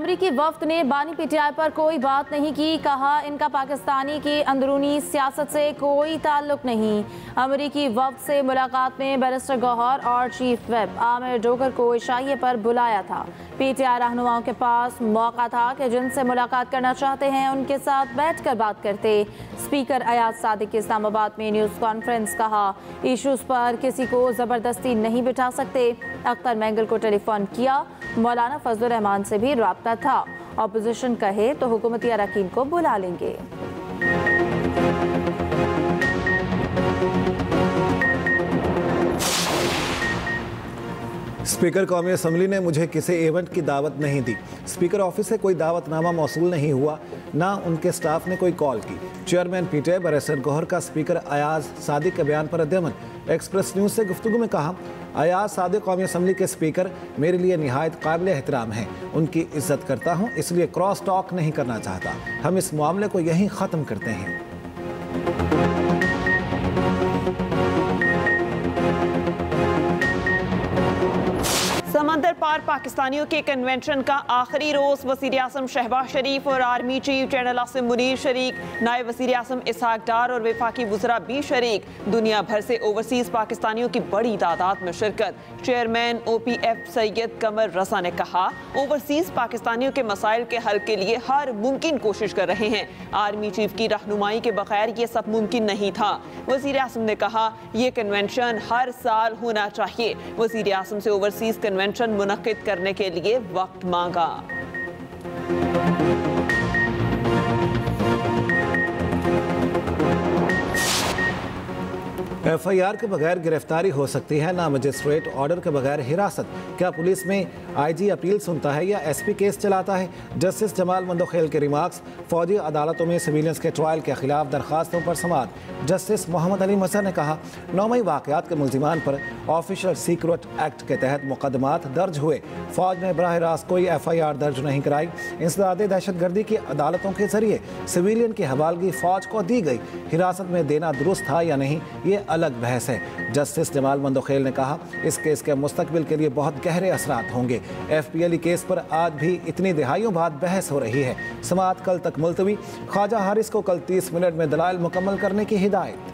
अमरीकी वफ्द ने बानी पीटीआई पर कोई बात नहीं की। कहा इनका पाकिस्तानी की अंदरूनी सियासत से कोई ताल्लुक नहीं। अमरीकी वफ्द से मुलाकात में बैरिस्टर गौहर और चीफ व्हिप आमिर डोगर को इशाइये पर बुलाया था। पीटीआई रहनुमाओं के पास मौका था कि जिनसे मुलाकात करना चाहते हैं उनके साथ बैठकर बात करते। स्पीकर अयाज सादिक की इस्लामाबाद में न्यूज़ कॉन्फ्रेंस। कहा इशूज़ पर किसी को ज़बरदस्ती नहीं बिठा सकते। अख्तर मैंगल को टेलीफोन किया। मौलाना फजलुर रहमान से भी राब्ता था। ऑपोजिशन कहे तो हुकूमती अरकान को बुला लेंगे। स्पीकर कौमी असम्बली ने मुझे किसी इवेंट की दावत नहीं दी। स्पीकर ऑफिस से कोई दावतनामा मौसूल नहीं हुआ, ना उनके स्टाफ ने कोई कॉल की। चेयरमैन पीटीआई बैरिस्टर गौहर का स्पीकर अयाज सादिक के बयान पर रद्द-ए-अमल। एक्सप्रेस न्यूज़ से गुफ्तगू में कहा, अयाज सादिक कौमी असम्बली के स्पीकर मेरे लिए निहायत काबिल एहतराम हैं। उनकी इज्जत करता हूँ, इसलिए क्रॉस टॉक नहीं करना चाहता। हम इस मामले को यहीं ख़त्म करते हैं। समंदर पार पाकिस्तानियों के कन्वेंशन का आखिरी रोज वज़ीर आज़म शहबाज शरीफ और army chief general Asim Munir शरीक, नायब वज़ीर आज़म इसहाक डार और वफाकी वज़रा भी शरीक। दुनिया भर से ओवरसीज़ पाकिस्तानियों की बड़ी तादाद में शिरकत। चेयरमैन OPF सैयद कमर रजा ने कहा ओवरसीज़ पाकिस्तानियों के मसाइल के हल के लिए हर मुमकिन कोशिश कर रहे हैं। आर्मी चीफ की रहनुमाई के बगैर ये सब मुमकिन नहीं था। वज़ीर आज़म ने कहा यह कन्वेंशन हर साल होना चाहिए। वज़ीर आज़म से ओवरसीज़ कन्वेंशन मुनक्किद करने के लिए वक्त मांगा। FIR के बगैर गिरफ्तारी हो सकती है, ना मजिस्ट्रेट ऑर्डर के बगैर हिरासत। क्या पुलिस में IG अपील सुनता है या SP केस चलाता है? जस्टिस जमाल मंदोखेल के रिमार्क्स। फौजी अदालतों में सिविलियंस के ट्रायल के खिलाफ दरखास्तों पर समाअत। जस्टिस मोहम्मद अली मजहर ने कहा 9 मई वाक़यात के मुल्जिमान पर ऑफिशियल सीक्रेट एक्ट के तहत मुकदमात दर्ज हुए। फौज ने बराह रास्त कोई FIR दर्ज नहीं कराई। इंसदाद दहशतगर्दी की अदालतों के जरिए सिविलियन की हवालगी फौज को दी गई। हिरासत में देना दुरुस्त था या नहीं, ये अलग बहस है। जस्टिस जमाल मंदोखेल ने कहा इस केस के मुस्तकबिल के लिए बहुत गहरे असरात होंगे। FPLE केस पर आज भी इतनी दिहाइयों बाद बहस हो रही है। समाअत कल तक मुलतवी। ख्वाजा हारिस को कल 30 मिनट में दलाइल मुकम्मल करने की हिदायत।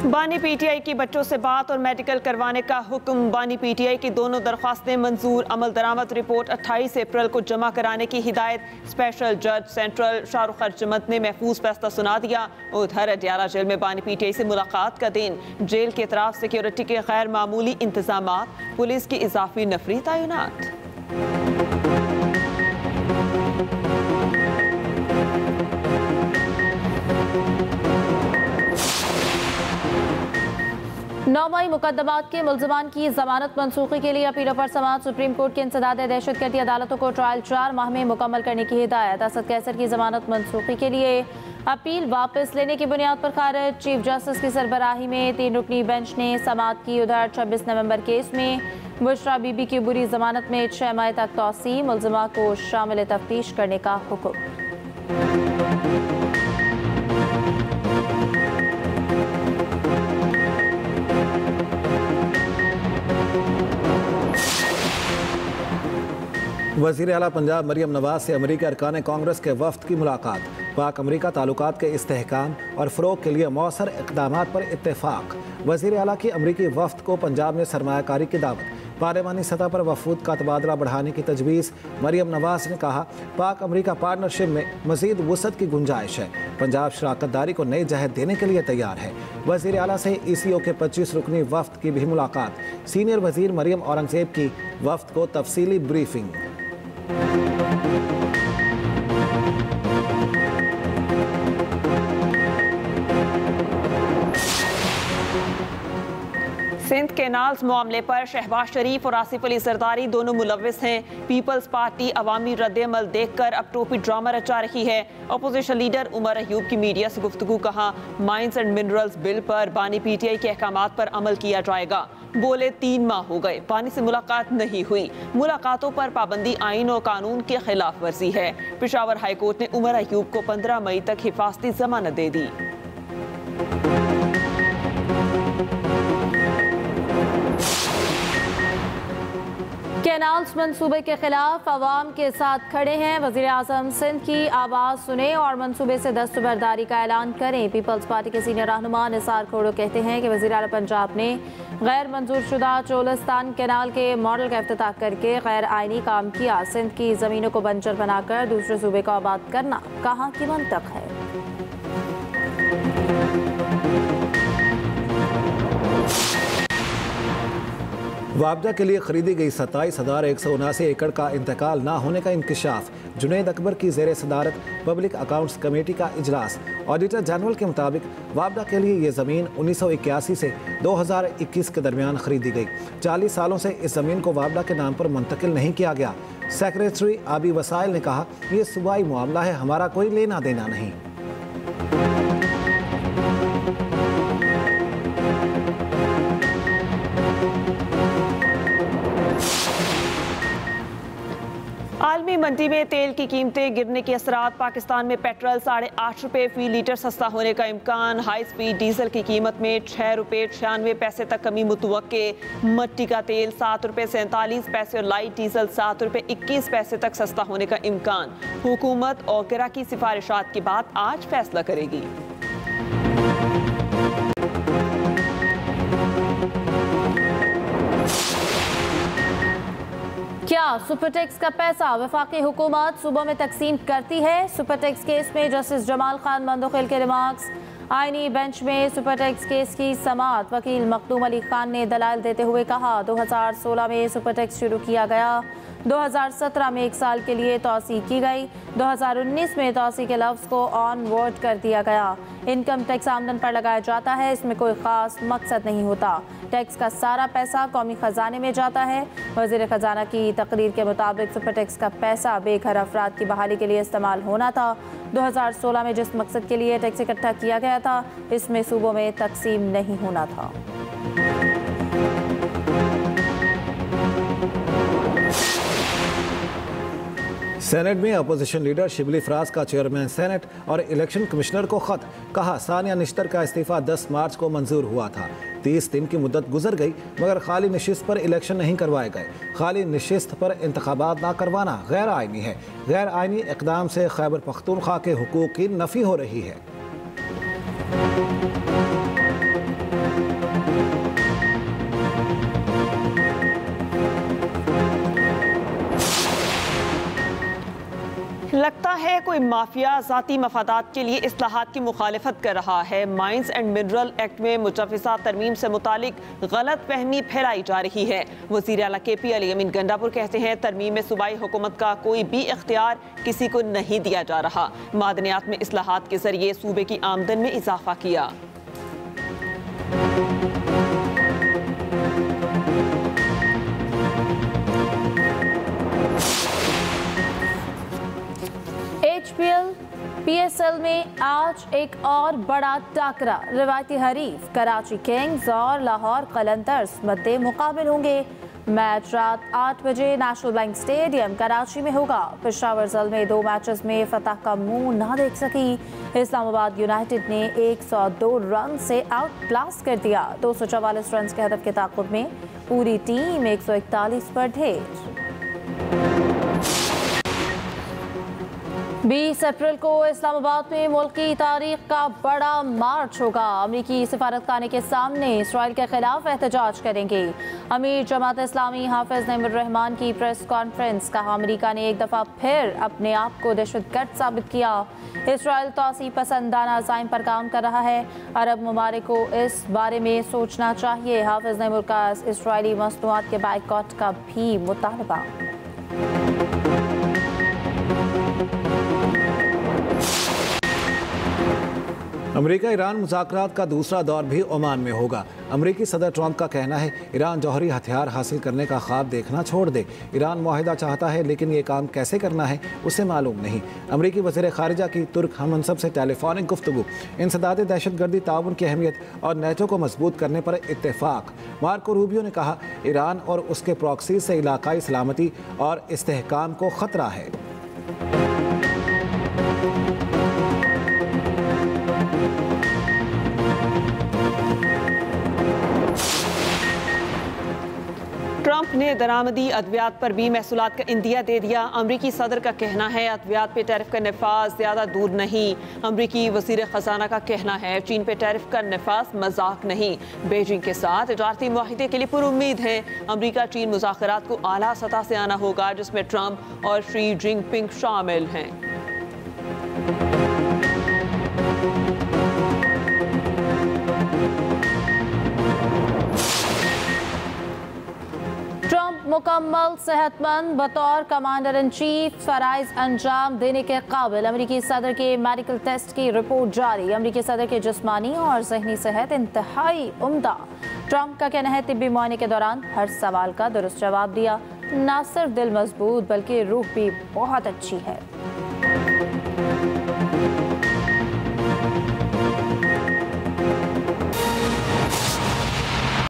बानी PTI की बच्चों से बात और मेडिकल करवाने का हुक्म। बानी PTI की दोनों दरख्वास्तें मंजूर। अमल दरामद रिपोर्ट 28 अप्रैल को जमा कराने की हिदायत। स्पेशल जज सेंट्रल शाहरुख खरजमत ने महफूज फैसला सुना दिया। उधर अडियाला जेल में बानी PTI से मुलाकात का दिन। जेल के तरफ सिक्योरिटी के गैर मामूली इंतजाम, पुलिस की इजाफी नफरी तैनात। 9 मई मुकदमात के मुल्ज़िमान की जमानत मनसूखी के लिए अपीलों पर समाअत। सुप्रीम कोर्ट की इंसदाद दहशतगर्दी अदालतों को ट्रायल 4 माह में मुकम्मल करने की हिदायत। असद कैसर की जमानत मनसूखी के लिए अपील वापस लेने की बुनियाद पर खारिज। चीफ जस्टिस की सरबराही में 3 रुकनी बेंच ने समाअत की। उधर 26 नवंबर केस में बुशरा बीबी की बुरी जमानत में 6 मई तक तौसी। मुल्ज़िमा को शामिल तफ्तीश करने का हुक्म। वज़ीर आला पंजाब मरियम नवाज से अमरीकी अरकान कांग्रेस के वफ्द की मुलाकात। पाक अमरीका ताल्लुकात के इस्तेहकाम और फ़रोग़ के लिए मौसर इक़दामात पर इत्तेफाक। वज़ीर आला की अमरीकी वफ्द को पंजाब में सरमायाकारी की दावत। पार्लिमानी सतह पर वफूद का तबादला बढ़ाने की तजवीज़। मरियम नवाज ने कहा पाक अमरीका पार्टनरशिप में मज़ीद वुसअत की गुंजाइश है। पंजाब शराकतदारी को नई जहत देने के लिए तैयार है। वज़ीर आला से ECO के 25 रुकनी वफ्द की भी मुलाकात। सीनियर वज़ीर मरियम औरंगज़ेब की वफ्द को तफसीली ब्रीफिंग। सिंध केनाल्स मामले पर शहबाज शरीफ और आसिफ अली जरदारी दोनों मुलव्विस हैं। पीपल्स पार्टी अवामी रद्द-ए-अमल देखकर अब टोपी ड्रामा रचा रही है। अपोजिशन लीडर उमर अयूब की मीडिया से गुफ्तगू। कहा माइंस एंड मिनरल्स बिल पर बानी PTI के अहकामात पर अमल किया जाएगा। बोले 3 माह हो गए, बानी से मुलाकात नहीं हुई। मुलाकातों पर पाबंदी आइन और कानून की खिलाफ वर्जी है। पेशावर हाईकोर्ट ने उमर अयूब को 15 मई तक हिफाजती जमानत दे दी। कैनाल्स मंसूबे के खिलाफ अवाम के साथ खड़े हैं। वज़ीर आज़म सिंध की आवाज़ सुने और मंसूबे से दस्तबरदारी का ऐलान करें। पीपल्स पार्टी के सीनियर रहनुमा निसार खोड़ो कहते हैं कि वज़ीर आला पंजाब ने गैर मंजूर शुदा चोलिस्तान कैनाल के मॉडल का इफ्तिताह करके गैर आइनी काम किया। सिंध की ज़मीनों को बंजर बनाकर दूसरे सूबे को आबाद करना कहाँ की मंतक है। मुआवजा के लिए खरीदी गई 27,179 एकड़ का इंतकाल न होने का इंकशाफ। जुनैद अकबर की ज़ेर सदारत पब्लिक अकाउंट्स कमेटी का इजलास। ऑडिटर जनरल के मुताबिक मुआवजा के लिए ये ज़मीन 1981 से 2021 के दरमियान खरीदी गई। 40 सालों से इस ज़मीन को मुआवजा के नाम पर मुंतकिल नहीं किया गया। सेक्रेटरी आबी वसाइल ने कहा, ये सूबाई मामला है, हमारा कोई लेना देना नहीं। आलमी मंडी में तेल की कीमतें गिरने के असरात। पाकिस्तान में पेट्रोल 8.5 रुपये फी लीटर सस्ता होने का इम्कान। हाई स्पीड डीजल की कीमत में 6 रुपये 96 पैसे तक कमी मुतवक्के। मट्टी का तेल 7 रुपये 47 पैसे और लाइट डीजल 7 रुपये 21 पैसे तक सस्ता होने का इम्कान। हुकूमत और किरा की सिफारिशात के बाद आज फैसला करेगी। क्या सुपरटैक्स का पैसा वफाकी हुकूमत सूबों में तकसीम करती है? सुपरटैक्स केस में जस्टिस जमाल खान मंदोखेल के रिमार्क्स। आईनी बेंच में सुपरटैक्स केस की समाअत। वकील मखदूम अली खान ने दलाइल देते हुए कहा, 2016 में सुपरटैक्स शुरू किया गया, 2017 में 1 साल के लिए तोसी की गई, 2019 में तोसी के लफ्ज़ को ऑन वर्ड कर दिया गया। इनकम टैक्स आमदन पर लगाया जाता है, इसमें कोई ख़ास मकसद नहीं होता। टैक्स का सारा पैसा कौमी ख़जाने में जाता है। वज़ीर ख़जाना की तकरीर के मुताबिक सुपर टैक्स का पैसा बेघर अफराद की बहाली के लिए इस्तेमाल होना था। 2016 में जिस मकसद के लिए टैक्स इकट्ठा किया गया था, इसमें सूबों में तकसीम नहीं होना था। सेनेट में अपोजिशन लीडर शिबली फराज का चेयरमैन सेनेट और इलेक्शन कमिश्नर को खत। कहा, सानिया निश्तर का इस्तीफा 10 मार्च को मंजूर हुआ था। 30 दिन की मुद्दत गुजर गई मगर खाली नशिस्त पर इलेक्शन नहीं करवाए गए। खाली नशिस्त पर इंतखाबात ना करवाना गैर आइनी है। गैर आइनी इक़दाम से खैबर पख्तूनख्वा के हुकूक की नफ़ी हो रही है। लगता है कोई माफिया ज़ाती मफादात के लिए इस्लाहात की मुखालिफत कर रहा है। माइंस एंड मिनरल एक्ट में मुजव्वज़ा तरमीम से मुतालिक गलत फहमी फैलाई जा रही है। वज़ीर आला KP अली अमीन गंडापुर कहते हैं, तरमीम में सूबाई हुकूमत का कोई भी इख्तियार किसी को नहीं दिया जा रहा। मादनियात में इस्लाहात के जरिए सूबे की आमदन में इजाफा किया। PSL में आज एक और बड़ा टाकरा। रिवायती हरीफ कराची किंग्स और लाहौर कलंदर्स मद्दे मुकाबिल होंगे। मैच रात 8 बजे नेशनल बैंक स्टेडियम कराची में होगा। पेशावर जल में 2 मैचेस में फतह का मुंह ना देख सकी। इस्लामाबाद यूनाइटेड ने 102 रन से आउट क्लास कर दिया। 244 रन के हदफ के ताक़ुब में पूरी टीम 141 पर ढेर। 20 अप्रैल को इस्लामाबाद में मुल्क की तारीख का बड़ा मार्च होगा। अमरीकी सिफारतखाने के सामने इसराइल के खिलाफ एहतजाज करेंगे। अमीर जमात इस्लामी हाफिज नईमुर रहमान की प्रेस कॉन्फ्रेंस। कहा, अमरीका ने एक दफ़ा फिर अपने आप को दहशतगर्द साबित किया। इसराइल तोसी पसंदाना अज़ाइम पर काम कर रहा है। अरब ममालिक को इस बारे में सोचना चाहिए। हाफिज नईमुर का इसराइली मसनूआत के बाइकॉट का भी मुतालबा। अमेरिका ईरान मुज़ाकरात का दूसरा दौर भी ओमान में होगा। अमेरिकी सदर ट्रंप का कहना है, ईरान जौहरी हथियार हासिल करने का ख्वाब देखना छोड़ दे। ईरान मुआहिदा चाहता है लेकिन ये काम कैसे करना है उसे मालूम नहीं। अमेरिकी वज़ीर ख़ारिजा की तुर्क हममनसब से टेलीफोनिक गुफ्तगू। इंसदाद दहशतगर्दी ताउन की अहमियत और नेटो को मजबूत करने पर इत्तेफाक। मार्को रूबियो ने कहा, ईरान और उसके प्रॉक्सी से इलाकाई सलामती और इस्तेहकाम को ख़तरा है। ने दरामदी अद्वियात पर भी महसूलात का इंदिया दे दिया। अमरीकी सदर का कहना है अद्वियात पे टैरिफ का नफाज ज़्यादा दूर नहीं। अमरीकी वज़ीर ख़जाना का कहना है चीन पे टैरिफ का नफाज मजाक नहीं। बीजिंग के साथ तजारती मुआहिदे के लिए पुरुम्मीद है। अमरीका चीन मुज़ाकरात को आला सतह से आना होगा, जिसमें ट्रंप और शी जिनपिंग शामिल हैं। ट्रंप मुकम्मल सेहतमंद, बतौर कमांडर इन चीफ फराइज अंजाम देने के काबिल। अमरीकी सदर के मेडिकल टेस्ट की रिपोर्ट जारी। अमरीकी सदर के जिस्मानी और जहनी सेहत इंतहाई उम्दा। ट्रंप का कहना है तिब्बी मुआयने के दौरान हर सवाल का दुरुस्त जवाब दिया। न सिर्फ दिल मजबूत बल्कि रूह भी बहुत अच्छी है।